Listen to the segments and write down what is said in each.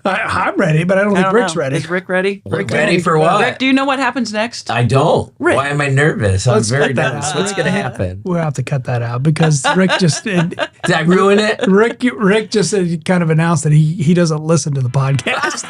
I'm ready, but I don't think Rick's ready. Is Rick ready? Rick ready for what? Rick, do you know what happens next? I don't. Rick. Why am I nervous? I'm very nervous. What's going to happen? We'll have to cut that out because Rick just Did I ruin it? Rick just kind of announced that he doesn't listen to the podcast.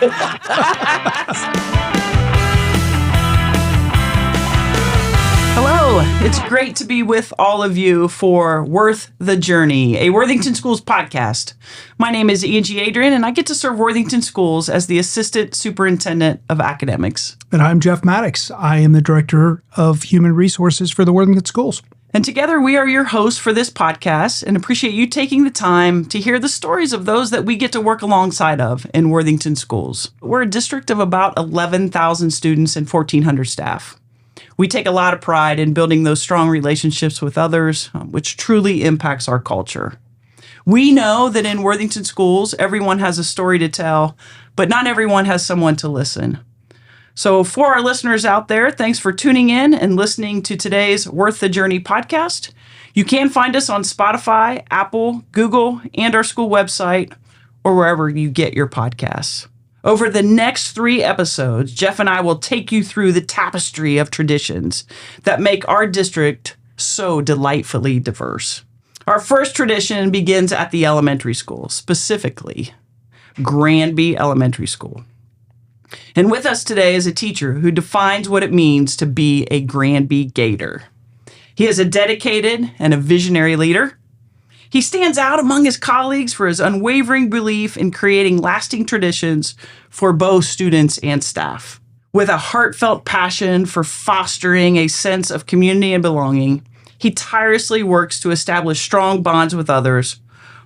Hello, it's great to be with all of you for Worth the Journey, a Worthington Schools podcast. My name is Angie Adrian, and I get to serve Worthington Schools as the Assistant Superintendent of Academics. And I'm Jeff Maddox. I am the Director of Human Resources for the Worthington Schools. And together we are your hosts for this podcast and appreciate you taking the time to hear the stories of those that we get to work alongside of in Worthington Schools. We're a district of about 11,000 students and 1,400 staff. We take a lot of pride in building those strong relationships with others, which truly impacts our culture. We know that in Worthington Schools, everyone has a story to tell, but not everyone has someone to listen. So for our listeners out there, thanks for tuning in and listening to today's Worth the Journey podcast. You can find us on Spotify, Apple, Google, and our school website, or wherever you get your podcasts. Over the next 3 episodes, Jeff and I will take you through the tapestry of traditions that make our district so delightfully diverse. Our first tradition begins at the elementary school, specifically Granby Elementary School. And with us today is a teacher who defines what it means to be a Granby Gator. He is a dedicated and a visionary leader. He stands out among his colleagues for his unwavering belief in creating lasting traditions for both students and staff. With a heartfelt passion for fostering a sense of community and belonging, he tirelessly works to establish strong bonds with others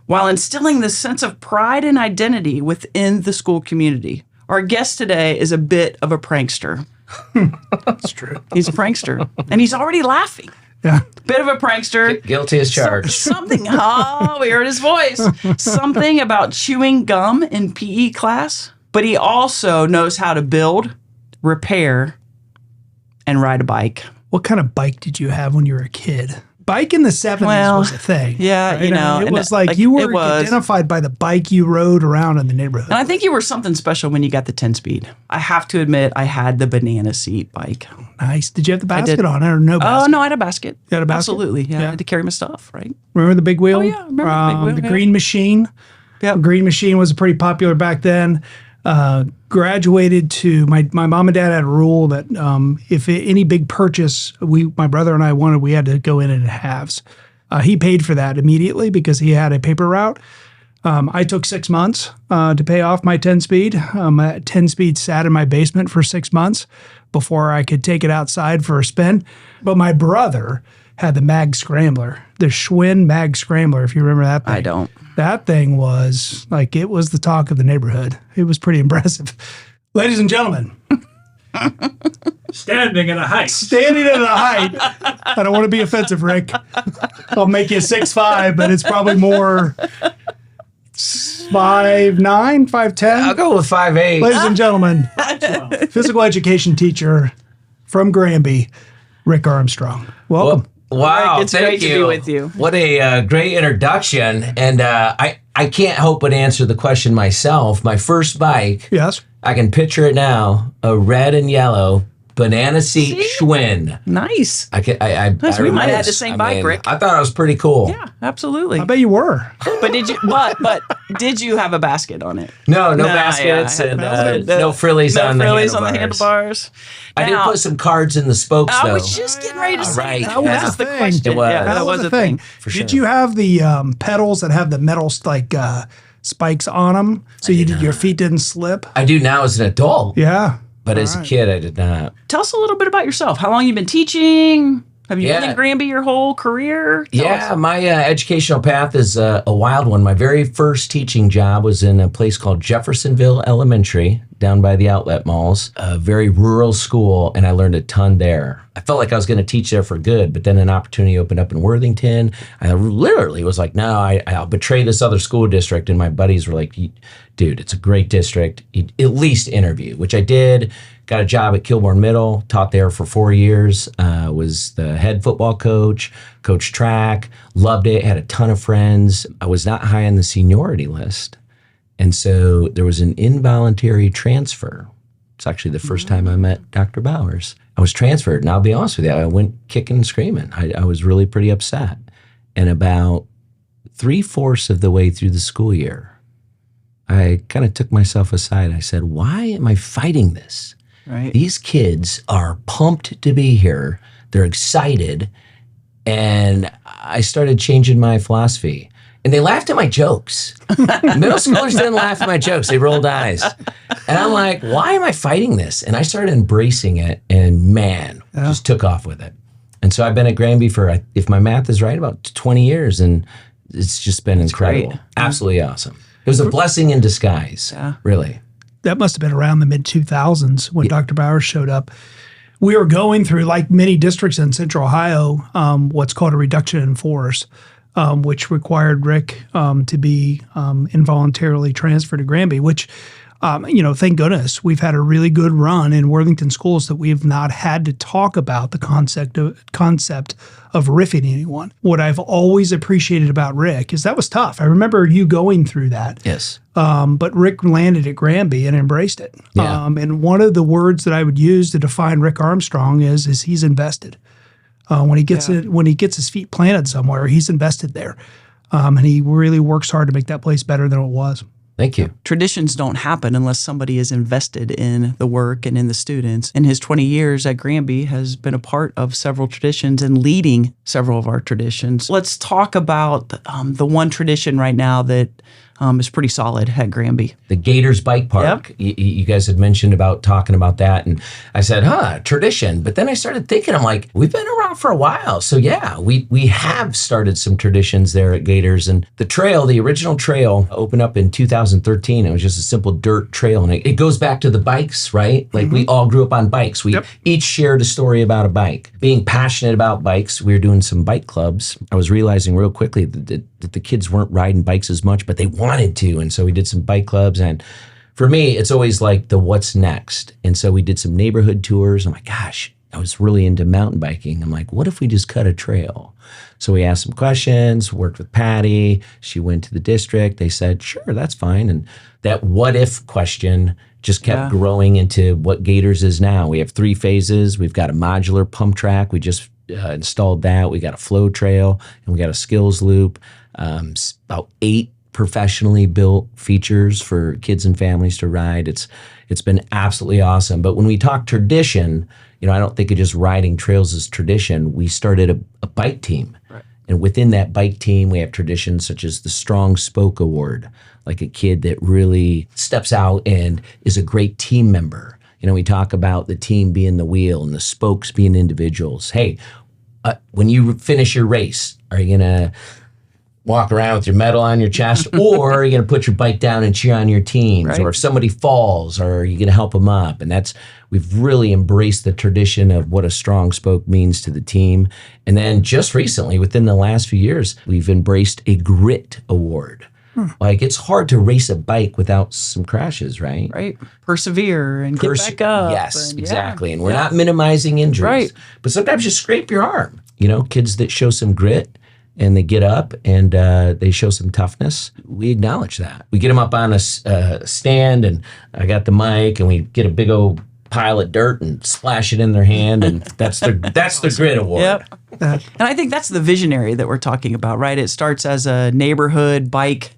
while instilling this sense of pride and identity within the school community. Our guest today is a bit of a prankster. That's true. He's a prankster, and he's already laughing. Yeah. Bit of a prankster. Guilty as charged. Something, we heard his voice. Something about chewing gum in PE class. But he also knows how to build, repair, and ride a bike. What kind of bike did you have when you were a kid? Bike in the 70s was a thing. Yeah, right? you know. It was like you were identified by the bike you rode around in the neighborhood. And I think you were something special when you got the 10-speed. I have to admit, I had the banana seat bike. Nice. Did you have the basket on it or no basket? Oh, no, I had a basket. You had a basket? Absolutely. Yeah, I had to carry my stuff, right? Remember the big wheel? Oh, yeah, I remember the big wheel. The green machine. Yeah. Green machine was pretty popular back then. Graduated to my mom and dad had a rule that if any big purchase my brother and I wanted, we had to go in halves. He paid for that immediately because he had a paper route. I took 6 months to pay off my 10-speed. My 10-speed sat in my basement for 6 months before I could take it outside for a spin. But my brother had the Mag Scrambler, the Schwinn Mag Scrambler, if you remember that thing. I don't. That thing was like, it was the talk of the neighborhood. It was pretty impressive. Ladies and gentlemen. Standing at a height. Standing at a height. I don't want to be offensive, Rick. I'll make you 6'5", but it's probably more 5'9", 5'10". I'll go with 5'8". Ladies and gentlemen, physical education teacher from Granby, Rick Armstrong. Welcome. Wow, Rick, it's great to be with you. What a great introduction. And I can't help but answer the question myself. My first bike, Yes. I can picture it now, a red and yellow banana seat Schwinn. Nice. I we might have had the same bike, Rick. I thought it was pretty cool. Yeah, absolutely. I bet you were. But did you have a basket on it? No baskets and no frillies on the handlebars. On the handlebars. I did put some cards in the spokes, though. I was just getting ready to say Right. that was the thing. question. It was. Yeah, that was a thing. For sure. Did you have the pedals that have the metal spikes on them so your feet didn't slip? I do now as an adult. Yeah. But as a kid, I did not. Tell us a little bit about yourself. How long you been teaching? Have you been in Granby your whole career? Tell us. My educational path is a wild one. My very first teaching job was in a place called Jeffersonville Elementary down by the outlet malls, a very rural school, and I learned a ton there. I felt like I was going to teach there for good, but then an opportunity opened up in Worthington. I literally was like, no, I'll betray this other school district, and my buddies were like, dude, it's a great district. At least interview, which I did. Got a job at Kilbourne Middle, taught there for 4 years, was the head football coach, coached track, loved it, had a ton of friends. I was not high on the seniority list. And so there was an involuntary transfer. It's actually the first time I met Dr. Bowers. I was transferred, and I'll be honest with you, I went kicking and screaming. I was really pretty upset. And about 3/4 of the way through the school year, I kind of took myself aside. I said, why am I fighting this? Right. These kids are pumped to be here. They're excited. And I started changing my philosophy. And they laughed at my jokes. Middle schoolers didn't laugh at my jokes. They rolled eyes. And I'm like, why am I fighting this? And I started embracing it, and man, just took off with it. And so I've been at Granby for, if my math is right, about 20 years. And it's just been incredible. Great. Absolutely awesome. It was a blessing in disguise, really. That must have been around the mid-2000s when Dr. Bowers showed up. We were going through, like many districts in Central Ohio, what's called a reduction in force, which required Rick to be involuntarily transferred to Granby, which, thank goodness we've had a really good run in Worthington schools that we have not had to talk about the concept of riffing anyone. What I've always appreciated about Rick is that was tough. I remember you going through that. Yes. But Rick landed at Granby and embraced it. Yeah. And one of the words that I would use to define Rick Armstrong is he's invested. When he gets his feet planted somewhere, he's invested there. And he really works hard to make that place better than it was. Thank you. Traditions don't happen unless somebody is invested in the work and in the students. And his 20 years at Granby has been a part of several traditions and leading several of our traditions. Let's talk about the one tradition right now that is pretty solid at Granby. The Gator Bike Park. Yep. You guys had mentioned about talking about that. And I said, tradition. But then I started thinking, I'm like, we've been around for a while. So yeah, we have started some traditions there at Gators. And the trail, the original trail, opened up in 2013. It was just a simple dirt trail. And it goes back to the bikes, right? Like we all grew up on bikes. We each shared a story about a bike. Being passionate about bikes, we were doing some bike clubs. I was realizing real quickly that the kids weren't riding bikes as much, but they wanted to. And so we did some bike clubs. And for me, it's always like the what's next. And so we did some neighborhood tours. I'm like, gosh, I was really into mountain biking. I'm like, what if we just cut a trail? So we asked some questions, worked with Patty. She went to the district. They said, sure, that's fine. And that what if question just kept growing into what Gators is now. We have 3 phases. We've got a modular pump track. We just installed that. We got a flow trail, and we got a skills loop. About 8 professionally built features for kids and families to ride. It's been absolutely awesome. But when we talk tradition, I don't think of just riding trails as tradition. We started a bike team. Right. And within that bike team, we have traditions such as the Strong Spoke Award, like a kid that really steps out and is a great team member. We talk about the team being the wheel and the spokes being individuals. Hey, when you finish your race, are you going to walk around with your medal on your chest, or are you going to put your bike down and cheer on your teams? Right. Or if somebody falls, are you going to help them up? And we've really embraced the tradition of what a strong spoke means to the team. And then just recently, within the last few years, we've embraced a grit award. Like, it's hard to race a bike without some crashes, right? Right. Persevere and get back up. Yes, exactly. And we're not minimizing injuries. Right. But sometimes you scrape your arm. Kids that show some grit and they get up and they show some toughness, we acknowledge that. We get them up on a stand, and I got the mic, and we get a big old pile of dirt and splash it in their hand, and that's the grit award. Yep. And I think that's the visionary that we're talking about, right? It starts as a neighborhood bike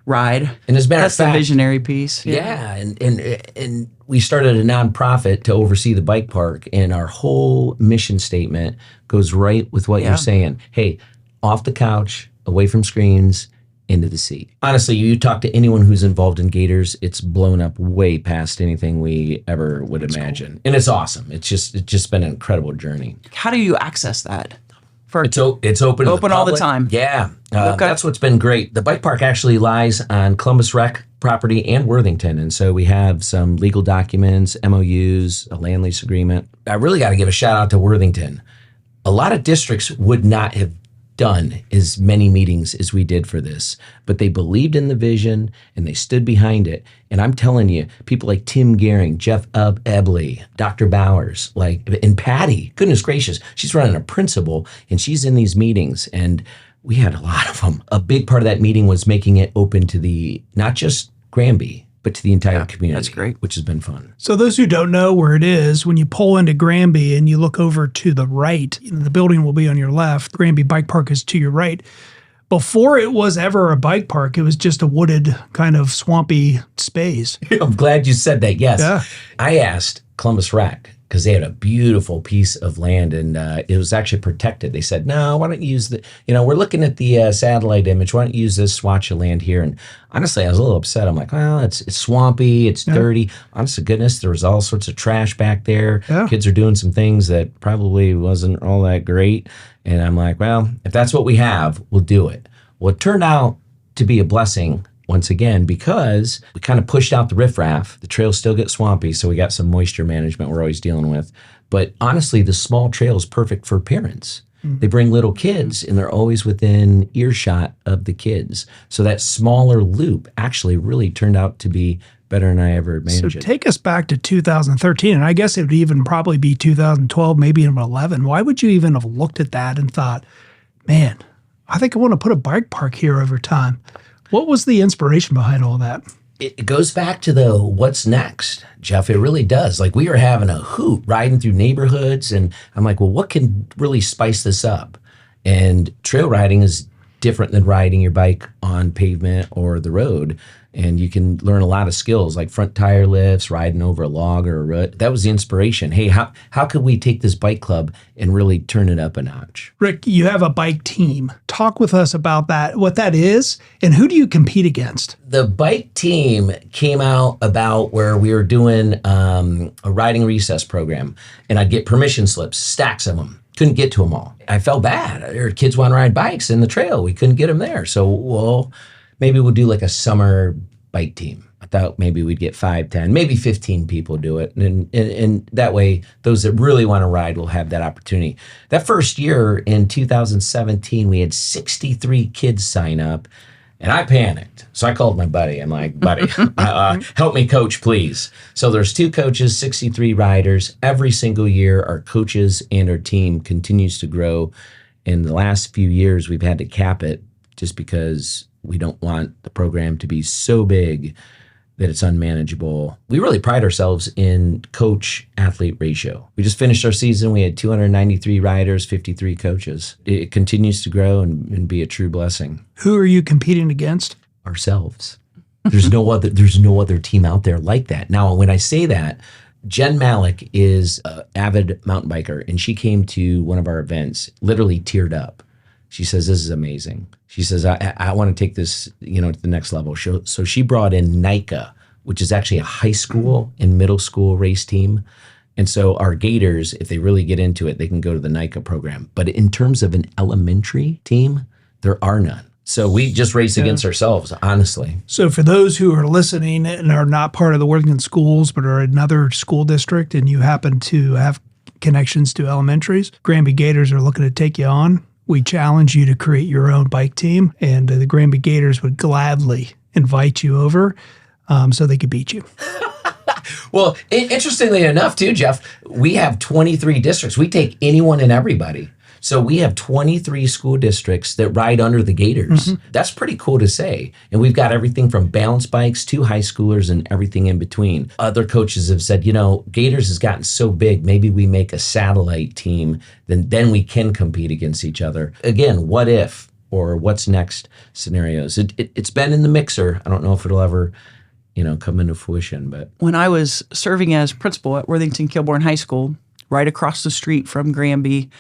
ride. And as a matter of fact, that's the visionary piece. Yeah, and we started a nonprofit to oversee the bike park, and our whole mission statement goes right with what you're saying. Hey, off the couch, away from screens, into the seat. Honestly, you talk to anyone who's involved in Gators, it's blown up way past anything we ever would imagine. Cool. And it's awesome. It's just been an incredible journey. How do you access that? It's open all the time. Yeah. That's what's been great. The bike park actually lies on Columbus Rec property and Worthington. And so we have some legal documents, MOUs, a land lease agreement. I really got to give a shout out to Worthington. A lot of districts would not have done as many meetings as we did for this, but they believed in the vision and they stood behind it. And I'm telling you, people like Tim Gehring, Jeff Ebley, Dr. Bowers, and Patty, goodness gracious, she's running a principal and she's in these meetings, and we had a lot of them. A big part of that meeting was making it open to the, not just Granby, but to the entire community. that's great. Which has been fun. So those who don't know where it is, when you pull into Granby and you look over to the right, the building will be on your left. Granby Bike Park is to your right. Before it was ever a bike park, it was just a wooded kind of swampy space. I'm glad you said that. Yes. Yeah. I asked Columbus Rec because they had a beautiful piece of land and it was actually protected. They said, no, why don't you use we're looking at the satellite image. Why don't you use this swatch of land here? And honestly, I was a little upset. I'm like, well, it's swampy. It's dirty. Honest to goodness, there was all sorts of trash back there. Yeah. Kids are doing some things that probably wasn't all that great. And I'm like, well, if that's what we have, we'll do it. Well, it turned out to be a blessing once again, because we kind of pushed out the riffraff. The trails still get swampy, so we got some moisture management we're always dealing with. But honestly, the small trail is perfect for parents. They bring little kids, and they're always within earshot of the kids. So that smaller loop actually really turned out to be better than I ever imagined. So take us back to 2013, and I guess it would even probably be 2012, maybe even 11. Why would you even have looked at that and thought, man, I think I want to put a bike park here over time? What was the inspiration behind all that? It goes back to the what's next, Jeff. It really does. Like, we were having a hoot riding through neighborhoods, and I'm like, well, what can really spice this up? And trail riding is different than riding your bike on pavement or the road. And you can learn a lot of skills like front tire lifts, riding over a log or a root. That was the inspiration. Hey, how could we take this bike club and really turn it up a notch? Rick, you have a bike team. Talk with us about that, what that is, and who do you compete against? The bike team came out about where we were doing a riding recess program, and I'd get permission slips, stacks of them. Couldn't get to them all. I felt bad. There were kids want to ride bikes in the trail. We couldn't get them there. So, well, maybe we'll do like a summer bike team. I thought maybe we'd get 5, 10, maybe 15 people do it. And that way, those that really want to ride will have that opportunity. That first year in 2017, we had 63 kids sign up, and I panicked. So I called my buddy. I'm like, buddy, help me coach, please. So there's 2 coaches, 63 riders. Every single year, our coaches and our team continues to grow. In the last few years, we've had to cap it just because we don't want the program to be so big that it's unmanageable. We really pride ourselves in coach-athlete ratio. We just finished our season. We had 293 riders, 53 coaches. It continues to grow and be a true blessing. Who are you competing against? Ourselves. There's no other team out there like that. Now, when I say that, Jen Malik is an avid mountain biker, and she came to one of our events, literally teared up. She says, this is amazing. She says, I want to take this, to the next level. So she brought in NICA, which is actually a high school and middle school race team. And so our Gators, if they really get into it, they can go to the NICA program. But in terms of an elementary team, there are none. So we just race against ourselves, honestly. So for those who are listening and are not part of the Worthington schools, but are another school district, and you happen to have connections to elementaries, Granby Gators are looking to take you on. We challenge you to create your own bike team, and the Granby Gators would gladly invite you over so they could beat you. Well, interestingly enough, too, Jeff, we have 23 districts. We take anyone and everybody. So we have 23 school districts that ride under the Gators. Mm-hmm. That's pretty cool to say. And we've got everything from balance bikes to high schoolers and everything in between. Other coaches have said, Gators has gotten so big, maybe we make a satellite team, then we can compete against each other. Again, what if or what's next scenarios. It's been in the mixer. I don't know if it'll ever come into fruition. But when I was serving as principal at Worthington Kilbourne High School, right across the street from Granby,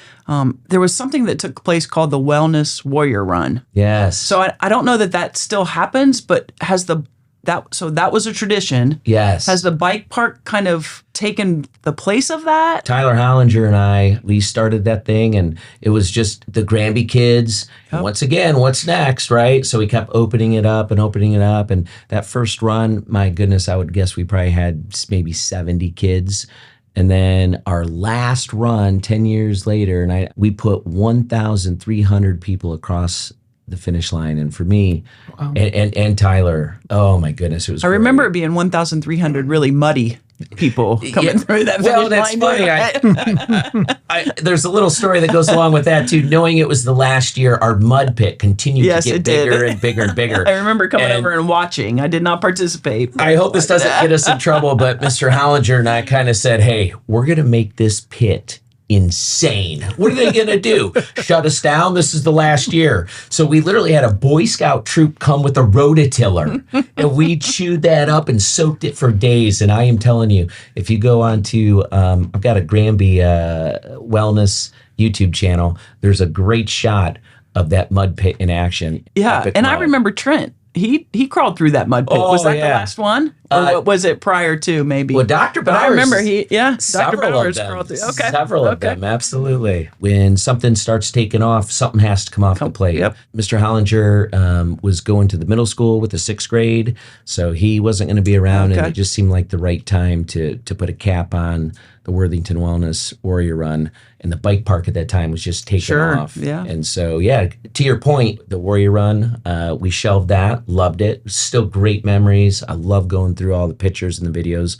there was something that took place called the Wellness Warrior Run. Yes. So I don't know that still happens, but that was a tradition. Yes. Has the bike park kind of taken the place of that? Tyler Hollinger and we started that thing, and it was just the Granby kids. Yep. Once again, what's next, right? So we kept opening it up. And that first run, my goodness, I would guess we probably had maybe 70 kids. And then our last run 10 years later, we put 1,300 people across the finish line. And for me, wow. and Tyler, oh my goodness, it was I remember it being 1,300, really muddy. people coming through that Well, finish that's line. funny. There's a little story that goes along with that too. Knowing it was the last year, our mud pit continued Yes, to it get bigger did. and bigger and bigger. I remember coming over and watching. I did not participate. I hope this doesn't get us in trouble, but Mr. Hollinger and I kind of said, hey, we're going to make this pit insane. What are they going to do? Shut us down? This is the last year. So we literally had a Boy Scout troop come with a rototiller, and we chewed that up and soaked it for days. And I am telling you, if you go on to, I've got a Granby Wellness YouTube channel, there's a great shot of that mud pit in action. Yeah, Epic and I mud. remember Trent. He crawled through that mud pit. Oh, Was that the yeah. last one? Or what was it prior to, maybe? Well, Dr. But Bowers. I remember Dr. Several Bowers of them. crawled through. Okay. Several of them, absolutely. When something starts taking off, something has to come off the plate. Yep. Mr. Hollinger was going to the middle school with the 6th grade, so he wasn't going to be around, and Okay. it just seemed like the right time to put a cap on the Worthington Wellness Warrior Run. And the bike park at that time was just taking off. Yeah. And so, yeah, to your point, the Warrior Run, we shelved that, loved it. Still great memories. I love going through all the pictures and the videos.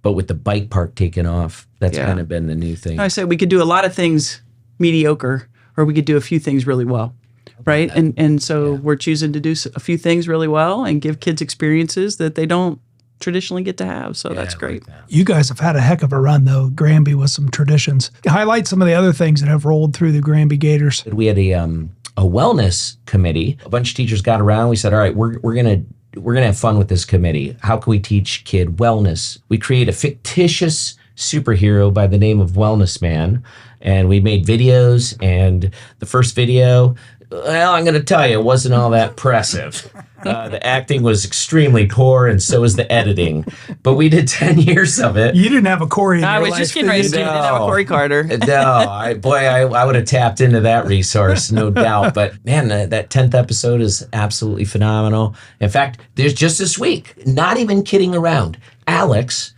But with the bike park taking off, that's kind of been the new thing. I said we could do a lot of things mediocre, or we could do a few things really well. Right. And so we're choosing to do a few things really well and give kids experiences that they don't traditionally get to have. So that's great. You guys have had a heck of a run, though, Granby, with some traditions. Highlight some of the other things that have rolled through the Granby Gators. We had a wellness committee. A bunch of teachers got around. We said, all right, we're gonna have fun with this committee. How can we teach kid wellness? We create a fictitious superhero by the name of Wellness Man, and we made videos. And the first video, well, I'm going to tell you, it wasn't all that impressive. The acting was extremely poor, and so was the editing. But we did 10 years of it. You didn't have a Corey in I your was life, just getting did ready you? to say you didn't have a Corey Carter. No, I would have tapped into that resource, no doubt. But man, that 10th episode is absolutely phenomenal. In fact, there's just this week, not even kidding around, Alex,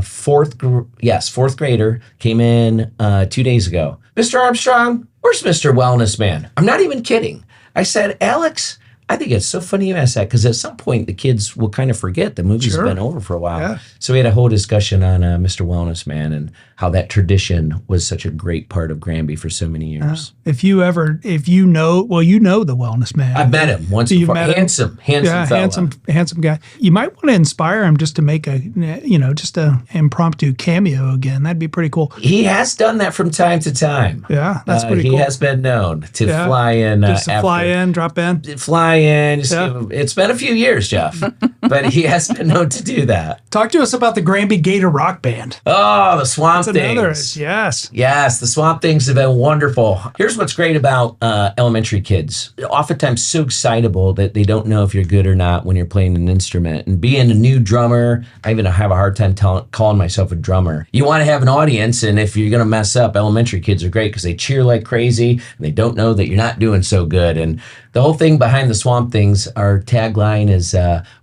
fourth grader, came in 2 days ago. Mr. Armstrong, where's Mr. Wellness Man? I'm not even kidding. I said, Alex, I think it's so funny you asked that, because at some point the kids will kind of forget the movie's been over for a while. Yeah. So we had a whole discussion on Mr. Wellness Man and how that tradition was such a great part of Granby for so many years. If you know the Wellness Man. I've met him once You've before. met him? Handsome fella. handsome guy. You might want to inspire him just to make just a impromptu cameo again. That'd be pretty cool. He has done that from time to time. Yeah, that's pretty cool. He has been known to fly in. Just to fly in, drop in. Fly in. Just Yeah. give him, it's been a few years, Jeff, but he has been known to do that. Talk to us about the Granby Gator Rock Band. Oh, the Swamp That's another, Things. yes. Yes, the Swamp Things have been wonderful. Here's what's great about elementary kids. Oftentimes so excitable that they don't know if you're good or not when you're playing an instrument. And being a new drummer, I even have a hard time calling myself a drummer. You want to have an audience, and if you're going to mess up, elementary kids are great because they cheer like crazy, and they don't know that you're not doing so good. And the whole thing behind the Swamp Things, our tagline is,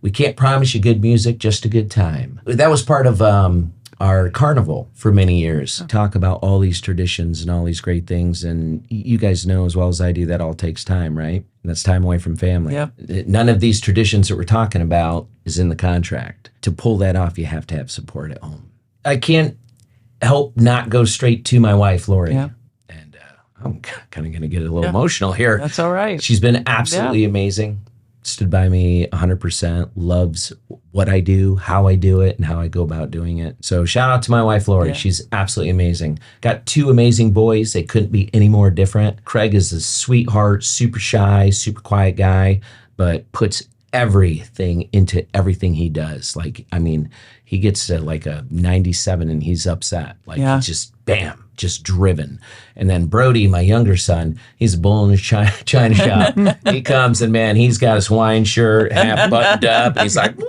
we can't promise you good music, just a good time. That was part of our carnival for many years. Talk about all these traditions and all these great things. And you guys know as well as I do that all takes time, right? And that's time away from family. Yep. None of these traditions that we're talking about is in the contract. To pull that off, you have to have support at home. I can't help not go straight to my wife, Lori. Yeah. And I'm kind of going to get a little emotional here. That's all right. She's been absolutely amazing. Stood by me 100%, loves what I do, how I do it, and how I go about doing it. So shout out to my wife, Lori. Yeah. She's absolutely amazing. Got 2 amazing boys. They couldn't be any more different. Craig is a sweetheart, super shy, super quiet guy, but puts everything into everything he does. Like, I mean, he gets to like a 97 and he's upset. Like, he just, bam, just driven. And then Brody, my younger son, he's a bull in his china shop. He comes and, man, he's got his Hawaiian shirt half buttoned up. And he's like, woo.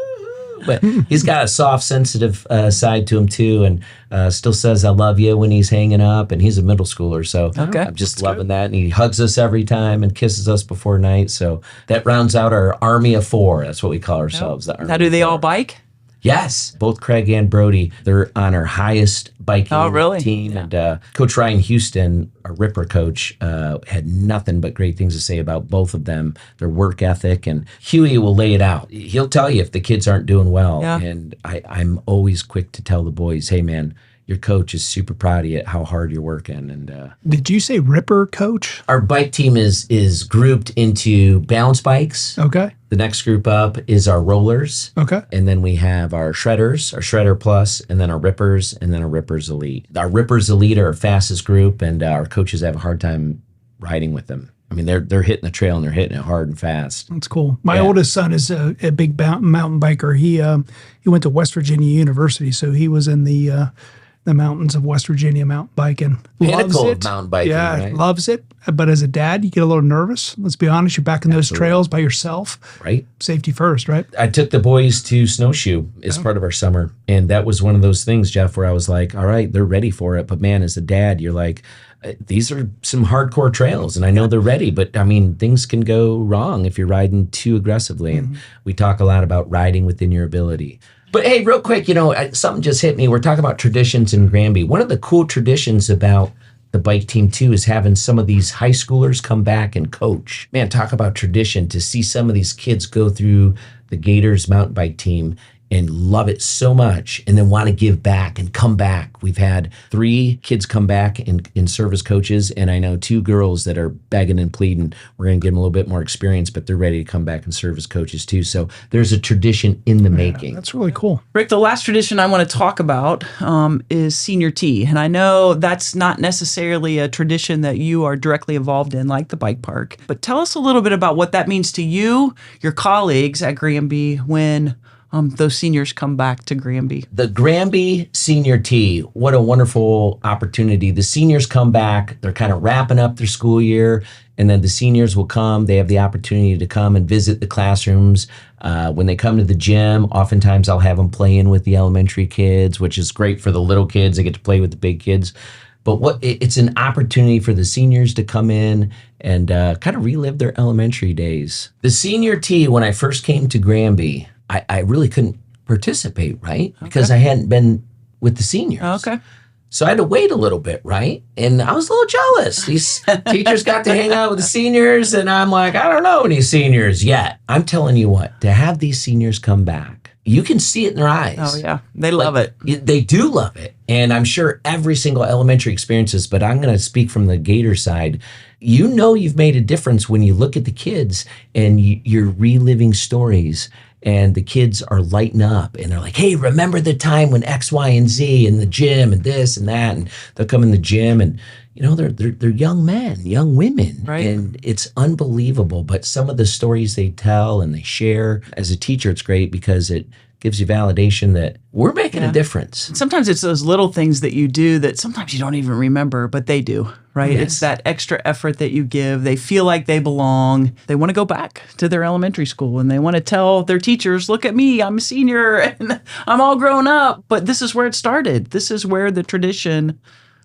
But he's got a soft, sensitive side to him too, and still says "I love you" when he's hanging up. And he's a middle schooler, so I'm just loving that. And he hugs us every time and kisses us before night. So that rounds out our army of 4. That's what we call ourselves. The army Now, do they of 4. all bike? Yes, both Craig and Brody, they're on our highest biking team. Yeah. And Coach Ryan Houston, our Ripper coach, had nothing but great things to say about both of them, their work ethic. And Huey will lay it out. He'll tell you if the kids aren't doing well. Yeah. And I'm always quick to tell the boys, hey, man, your coach is super proud of you, how hard you're working. And Did you say Ripper coach? our bike team is grouped into balance bikes. Okay. The next group up is our rollers. Okay. And then we have our shredders, our shredder plus, and then our rippers, and then our rippers elite. Our rippers elite are our fastest group, and our coaches have a hard time riding with them. I mean, they're hitting the trail and they're hitting it hard and fast. That's cool. My oldest son is a big mountain biker. He went to West Virginia University, so he was in the mountains of West Virginia mountain biking. Pinnacle of mountain biking, yeah, right? loves it. But as a dad, you get a little nervous. Let's be honest. You're back in those trails by yourself. Right. Safety first, right? I took the boys to snowshoe as part of our summer. And that was one of those things, Jeff, where I was like, all right, they're ready for it. But man, as a dad, you're like, these are some hardcore trails and I know they're ready, but I mean, things can go wrong if you're riding too aggressively. And we talk a lot about riding within your ability. But hey, real quick, something just hit me. We're talking about traditions in Granby. One of the cool traditions about the bike team too is having some of these high schoolers come back and coach. Man, talk about tradition to see some of these kids go through the Gators mountain bike team and love it so much and then want to give back and come back. We've had 3 kids come back in service coaches, and I know 2 girls that are begging and pleading. We're going to give them a little bit more experience, but they're ready to come back and service coaches too. So there's a tradition in the making. That's really cool. Rick, the last tradition I want to talk about is senior tea. And I know that's not necessarily a tradition that you are directly involved in, like the bike park. But tell us a little bit about what that means to you, your colleagues at Granby, when those seniors come back to Granby. The Granby Senior Tea, what a wonderful opportunity. The seniors come back, they're kind of wrapping up their school year, and then the seniors will come. They have the opportunity to come and visit the classrooms. When they come to the gym, oftentimes I'll have them playing with the elementary kids, which is great for the little kids. They get to play with the big kids. But it's an opportunity for the seniors to come in and kind of relive their elementary days. The Senior Tea, when I first came to Granby, I really couldn't participate, right? Because I hadn't been with the seniors. Okay. So I had to wait a little bit, right? And I was a little jealous. These teachers got to hang out with the seniors, and I'm like, I don't know any seniors yet. I'm telling you what, to have these seniors come back, you can see it in their eyes. Oh, yeah. They love it. They do love it. And I'm sure every single elementary experiences, but I'm going to speak from the Gator side. You've made a difference when you look at the kids and you're reliving stories. And the kids are lighting up and they're like, hey, remember the time when X, Y, and Z in the gym and this and that. And they'll come in the gym and, they're young men, young women. Right. And it's unbelievable. But some of the stories they tell and they share, as a teacher, it's great because it gives you validation that we're making a difference. Sometimes it's those little things that you do that sometimes you don't even remember, but they do, right? Yes. It's that extra effort that you give. They feel like they belong. They want to go back to their elementary school and they want to tell their teachers, look at me, I'm a senior and I'm all grown up. But this is where it started. This is where the tradition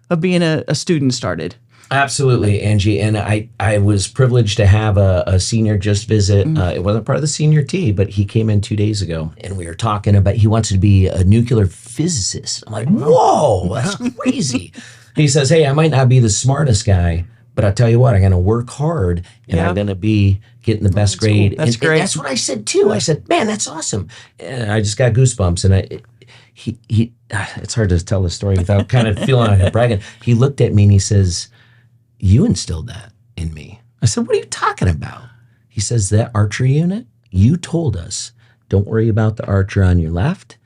of being a student started. Absolutely, Angie. And I was privileged to have a senior just visit. It wasn't part of the Senior Tea, but he came in 2 days ago and we were talking about, he wants to be a nuclear physicist. I'm like, whoa, that's crazy. He says, hey, I might not be the smartest guy, but I'll tell you what, I'm going to work hard and I'm going to be getting the best grade. Cool. That's and great. That's what I said too. I said, man, that's awesome. And I just got goosebumps. And it's hard to tell the story without kind of feeling like I'm bragging. He looked at me and he says, you instilled that in me. I said, what are you talking about? He says, that archery unit, you told us, don't worry about the archer on your left.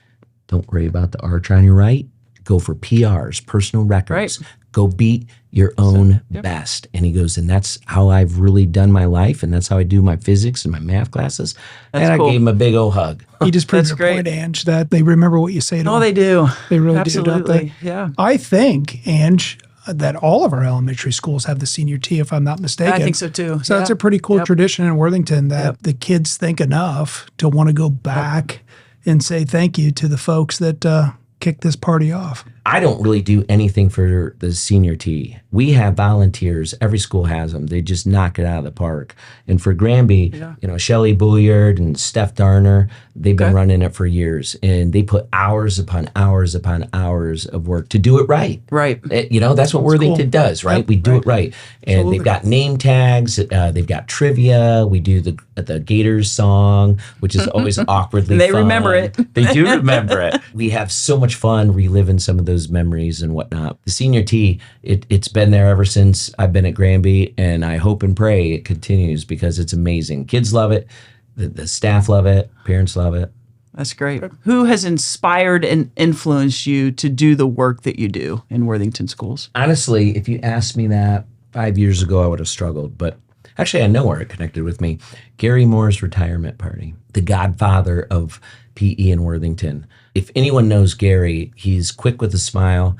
Don't worry about the archer on your right. Go for PRs, personal records. Right. Go beat your own best. And he goes, and that's how I've really done my life. And that's how I do my physics and my math classes. That's and cool. I gave him a big old hug. You just proved That's your great. point, Ange, that they remember what you say to them. Oh, they do. They really Absolutely. do, don't they? Yeah. I think, Ange, that all of our elementary schools have the Senior Tea, if I'm not mistaken. I think so too. So that's a pretty cool tradition in Worthington that the kids think enough to want to go back and say thank you to the folks that kick this party off? I don't really do anything for the senior tee. We have volunteers. Every school has them. They just knock it out of the park. And for Granby, Shelley Bulliard and Steph Darner, they've been running it for years. And they put hours upon hours upon hours of work to do it right. Right. That's what Worthington does, right? We do it right. And they've got name tags. They've got trivia. We do the Gators song, which is always awkwardly They fun. remember it. They do remember it. We have so much fun reliving some of those memories and whatnot. The senior tee, it's been there ever since I've been at Granby, and I hope and pray it continues because it's amazing. Kids love it. The staff love it. Parents love it. That's great. Who has inspired and influenced you to do the work that you do in Worthington schools? Honestly, if you asked me that 5 years ago, I would have struggled. But actually, I know where it connected with me. Gary Moore's retirement party, the godfather of PE in Worthington. If anyone knows Gary, he's quick with a smile,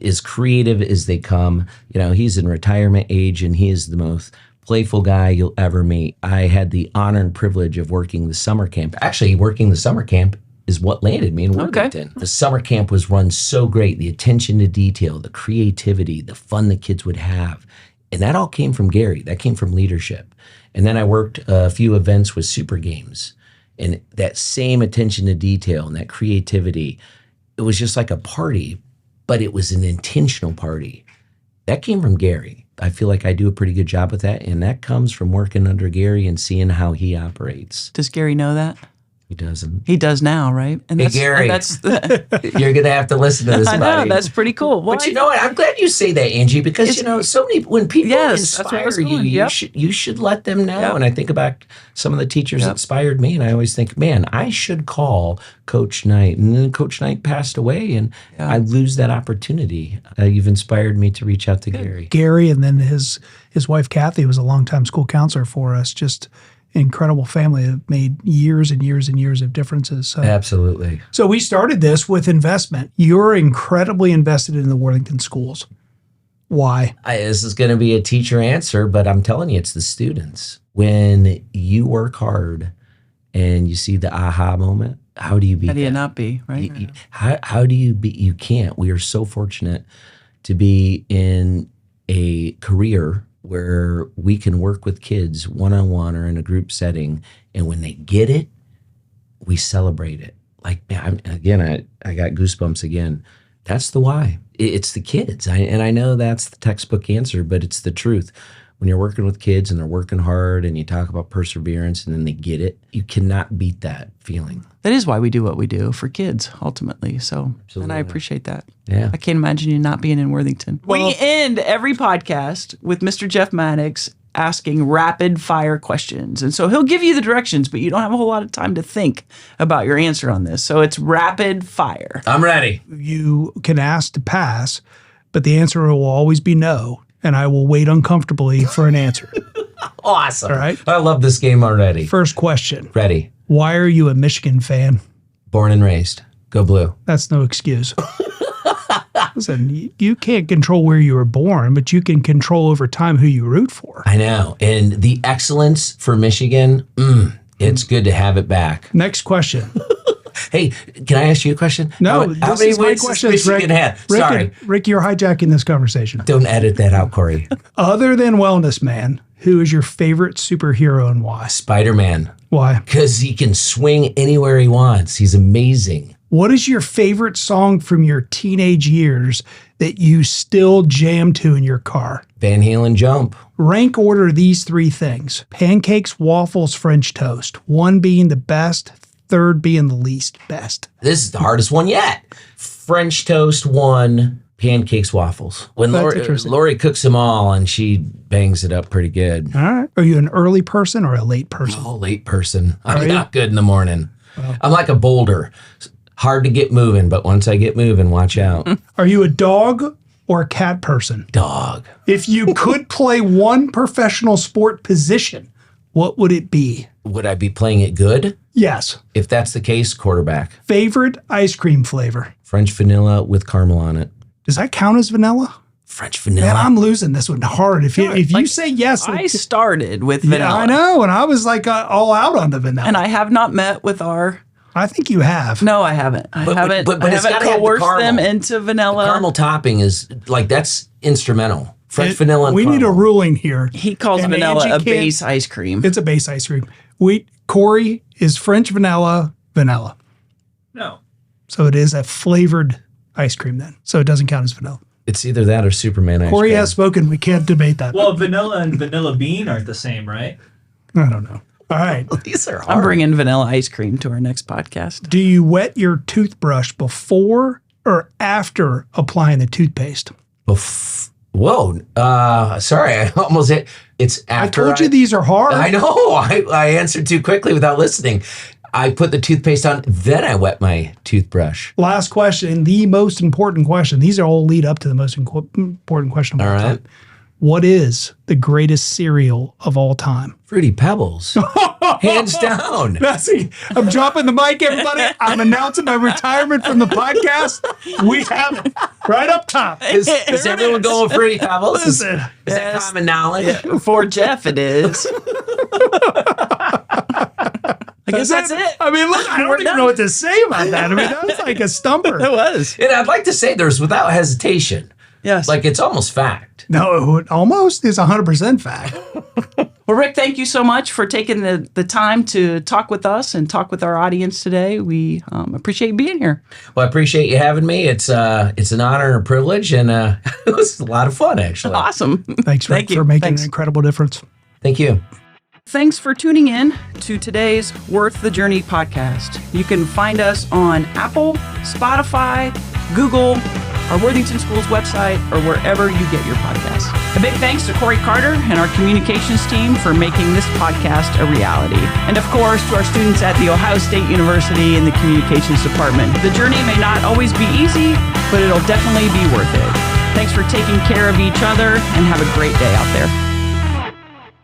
as creative as they come. He's in retirement age, and he is the most playful guy you'll ever meet. I had the honor and privilege of working the summer camp. Actually, working the summer camp is what landed me in Worthington. The summer camp was run so great. The attention to detail, the creativity, the fun the kids would have. And that all came from Gary. That came from leadership. And then I worked a few events with Super Games. And that same attention to detail and that creativity, it was just like a party, but it was an intentional party. That came from Gary. I feel like I do a pretty good job with that. And that comes from working under Gary and seeing how he operates. Does Gary know that? He doesn't. He does now, right? And hey, Gary, you're going to have to listen to this, I buddy. know, that's pretty cool. Well, but you know what? I'm glad you say that, Angie, because, so many, when people inspire you, you should let them know. Yep. And I think about some of the teachers that inspired me, and I always think, man, I should call Coach Knight. And then Coach Knight passed away, and I lose that opportunity. You've inspired me to reach out to Gary. Gary, and then his wife, Kathy, was a longtime school counselor for us. Just incredible family that made years and years and years of differences. So. Absolutely. So we started this with investment. You're incredibly invested in the Worthington schools. Why? This is going to be a teacher answer, but I'm telling you, it's the students. When you work hard and you see the aha moment, how do you beat that? How do you not be, right? How do you beat? You can't. We are so fortunate to be in a career where we can work with kids one-on-one or in a group setting. And when they get it, we celebrate it. Like, man, I got goosebumps again. That's the why. It's the kids. And I know that's the textbook answer, but it's the truth. When you're working with kids and they're working hard and you talk about perseverance and then they get it, you cannot beat that feeling. That is why we do what we do, for kids, ultimately. So, Absolutely. And I appreciate that. Yeah. I can't imagine you not being in Worthington. We end every podcast with Mr. Jeff Maddox asking rapid fire questions. And so he'll give you the directions, but you don't have a whole lot of time to think about your answer on this. So it's rapid fire. I'm ready. You can ask to pass, but the answer will always be no. And I will wait uncomfortably for an answer. Awesome. All right. I love this game already. First question. Ready. Why are you a Michigan fan? Born and raised. Go Blue. That's no excuse. Listen, you can't control where you were born, but you can control over time who you root for. I know. And the excellence for Michigan, it's good to have it back. Next question. Hey, can I ask you a question? No, how many wins does Michigan have? Sorry. Rick, you're hijacking this conversation. Don't edit that out, Corey. Other than Wellness Man, who is your favorite superhero and why? Spider-Man. Why? Because he can swing anywhere he wants. He's amazing. What is your favorite song from your teenage years that you still jam to in your car? Van Halen Jump. Rank order these three things. Pancakes, waffles, French toast. One being the best, third being the least best. This is the hardest one yet. French toast 1, pancakes, waffles. When Lori cooks them all and she bangs it up pretty good. All right. Are you an early person or a late person? Oh, late person. I'm not good in the morning. Well, I'm like a boulder. Hard to get moving, but once I get moving, watch out. Are you a dog or a cat person? Dog. If you could play one professional sport position, what would it be? Would I be playing it good? Yes. If that's the case, quarterback. Favorite ice cream flavor? French vanilla with caramel on it. Does that count as vanilla? French vanilla. Man, I'm losing this one hard. If you say yes. I started with vanilla. Yeah, I know. And I was like all out on the vanilla. And I have not met with our I think you have. No, I haven't. I haven't but it's gotta have the coerced them caramel. into vanilla. Caramel topping is like, that's instrumental. Fresh vanilla and We need a caramel. ruling here. He calls And vanilla Angie a can't- base ice cream. It's a base ice cream. Corey is French vanilla. No. So it is a flavored ice cream then. So it doesn't count as vanilla. It's either that or Superman ice Corey cream. has spoken. We can't debate that. Well, vanilla and vanilla bean aren't the same, right? I don't know. All right. These are hard. I'm bringing vanilla ice cream to our next podcast. Do you wet your toothbrush before or after applying the toothpaste? Whoa. Sorry, I almost hit. It's after. I told you these are hard. I know. I answered too quickly without listening. I put the toothpaste on, then I wet my toothbrush. Last question, the most important question. These are all lead up to the most important question of all All time. right. What is the greatest cereal of all time? Fruity Pebbles. Hands down. I'm dropping the mic, everybody. I'm announcing my retirement from the podcast. We have it right up top. Is everyone going with Fruity Pebbles? Listen, Is that common knowledge? For Jeff, it is. I guess that's it. I mean, look, I don't even know what to say about that. I mean, that was like a stumper. It was. And I'd like to say there's without hesitation. Yes. Like it's almost fact. No, it almost is 100% fact. Well, Rick, thank you so much for taking the time to talk with us and talk with our audience today. We appreciate you being here. Well, I appreciate you having me. It's an honor and a privilege, and it was a lot of fun, actually. Awesome. Thanks, Rick, Thank you. for making Thanks. an incredible difference. Thank you. Thanks for tuning in to today's Worth the Journey podcast. You can find us on Apple, Spotify, Google, our Worthington Schools website, or wherever you get your podcasts. A big thanks to Corey Carter and our communications team for making this podcast a reality. And of course, to our students at The Ohio State University in the communications department. The journey may not always be easy, but it'll definitely be worth it. Thanks for taking care of each other, and have a great day out there.